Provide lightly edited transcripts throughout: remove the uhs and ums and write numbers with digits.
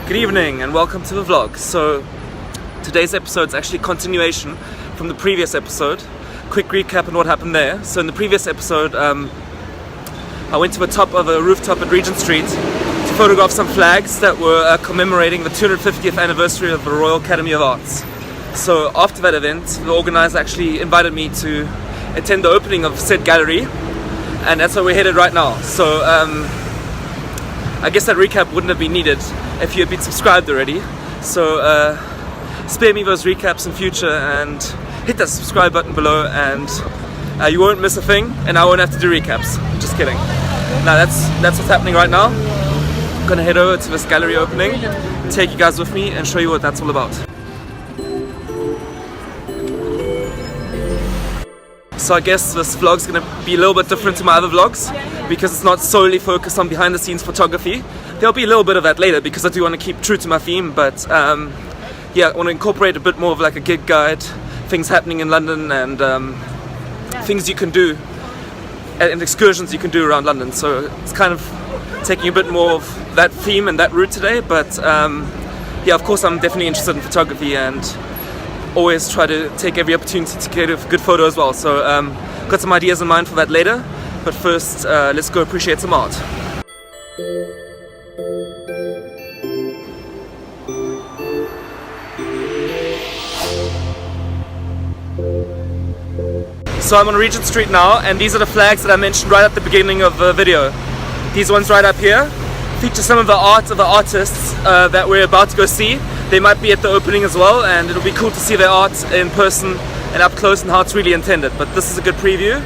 Good evening and welcome to the vlog. So today's episode is actually a continuation from the previous episode. Quick recap on what happened there. So in the previous episode I went to the top of a rooftop at Regent Street to photograph some flags that were commemorating the 250th anniversary of the Royal Academy of Arts. So after that event, the organizer actually invited me to attend the opening of said gallery, and that's where we're headed right now. So I guess that recap wouldn't have been needed if you had been subscribed already. So spare me those recaps in future and hit that subscribe button below, and you won't miss a thing, and I won't have to do recaps. Just kidding. Now that's what's happening right now. I'm gonna head over to this gallery opening, take you guys with me, and show you what that's all about. So I guess this vlog's gonna be a little bit different to my other vlogs because it's not solely focused on behind the scenes photography. There'll be a little bit of that later because I do want to keep true to my theme, but yeah, I want to incorporate a bit more of like a gig guide, things happening in London, and things you can do and excursions you can do around London. So it's kind of taking a bit more of that theme and that route today, but yeah, of course I'm definitely interested in photography and always try to take every opportunity to get a good photo as well. So got some ideas in mind for that later, but first let's go appreciate some art. So I'm on Regent Street now, and these are the flags that I mentioned right at the beginning of the video. These ones right up here feature some of the art of the artists that we're about to go see. They might be at the opening as well, and it'll be cool to see their art in person and up close and how it's really intended. But this is a good preview,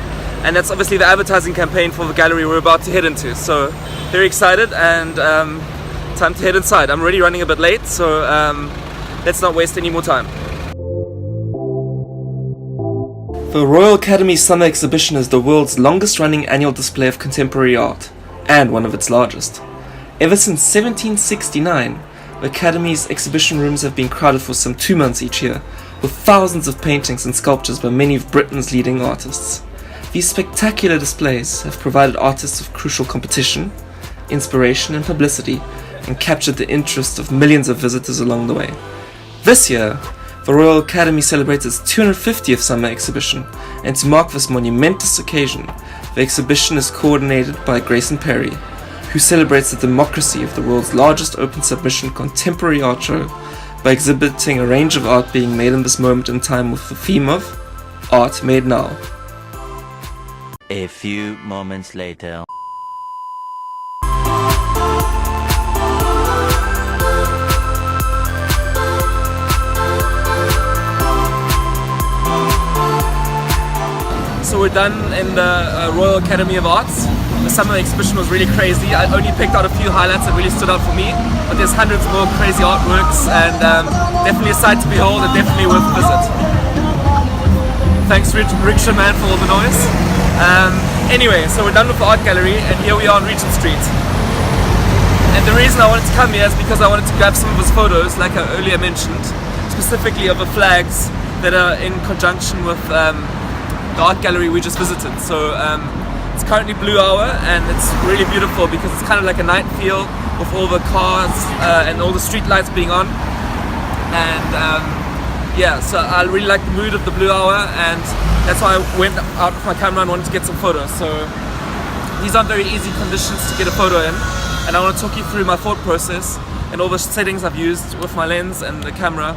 and that's obviously the advertising campaign for the gallery we're about to head into. So very excited, and time to head inside. I'm already running a bit late, so let's not waste any more time. The Royal Academy Summer Exhibition is the world's longest running annual display of contemporary art, and one of its largest. Ever since 1769, the Academy's exhibition rooms have been crowded for some 2 months each year, with thousands of paintings and sculptures by many of Britain's leading artists. These spectacular displays have provided artists with crucial competition, inspiration and publicity, and captured the interest of millions of visitors along the way. This year, the Royal Academy celebrates its 250th summer exhibition, and to mark this monumentous occasion, the exhibition is coordinated by Grayson Perry, who celebrates the democracy of the world's largest open submission contemporary art show by exhibiting a range of art being made in this moment in time with the theme of Art Made Now. A few moments later. So we're done in the Royal Academy of Arts. The summer exhibition was really crazy. I only picked out a few highlights that really stood out for me, but there's hundreds more crazy artworks, and definitely a sight to behold and definitely worth a visit. Thanks Rickshaw Man for all the noise. Anyway, so we're done with the art gallery, and here we are on Regent Street. And the reason I wanted to come here is because I wanted to grab some of his photos, like I earlier mentioned, specifically of the flags that are in conjunction with the art gallery we just visited. So it's currently blue hour, and it's really beautiful because it's kind of like a night feel with all the cars and all the street lights being on. And yeah, so I really like the mood of the blue hour, and that's why I went out with my camera and wanted to get some photos. So these aren't very easy conditions to get a photo in, and I want to talk you through my thought process and all the settings I've used with my lens and the camera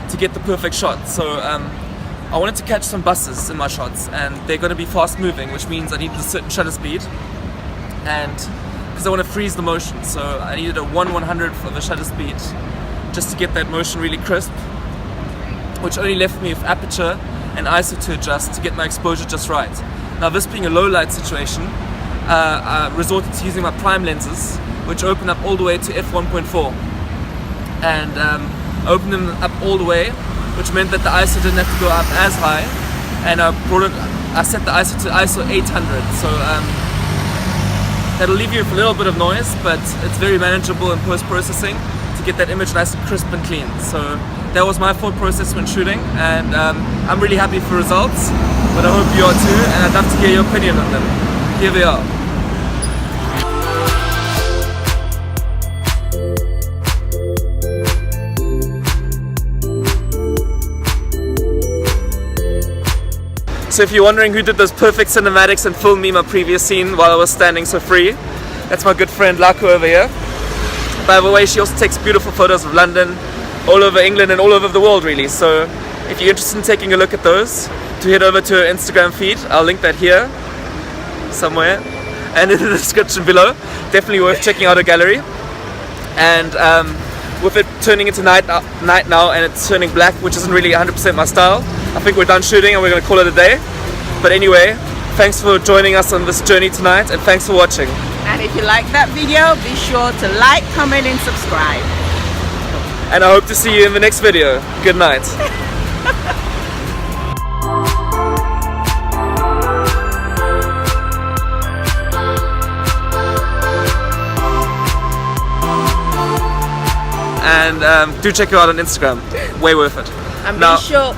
to get the perfect shot. So I wanted to catch some buses in my shots, and they're going to be fast moving, which means I needed a certain shutter speed, and because I want to freeze the motion, so I needed a 1/100th of a shutter speed just to get that motion really crisp, which only left me with aperture and ISO to adjust to get my exposure just right. Now, this being a low light situation, I resorted to using my prime lenses, which open up all the way to f1.4, and opened them up all the way, which meant that the ISO didn't have to go up as high, and I set the ISO to ISO 800, so that'll leave you with a little bit of noise, but it's very manageable in post-processing to get that image nice and crisp and clean. So that was my thought process when shooting, and I'm really happy for results, but I hope you are too, and I'd love to hear your opinion on them. Here they are. So if you're wondering who did those perfect cinematics and filmed me my previous scene while I was standing so free, that's my good friend Laku over here. By the way, she also takes beautiful photos of London, all over England and all over the world really. So if you're interested in taking a look at those, to head over to her Instagram feed. I'll link that here somewhere and in the description below. Definitely worth checking out her gallery. And with it turning into night now and it's turning black, which isn't really 100% my style, I think we're done shooting and we're going to call it a day. But anyway, thanks for joining us on this journey tonight and thanks for watching. And if you like that video, be sure to like, comment and subscribe. And I hope to see you in the next video. Good night. And do check her out on Instagram. Way worth it. And now, be sure.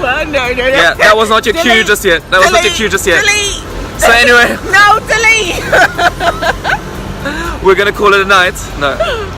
Well, no. Yeah, that was not your cue just yet. That was not your cue just yet. Delete. So anyway, No, delete. we're gonna call it a night. No.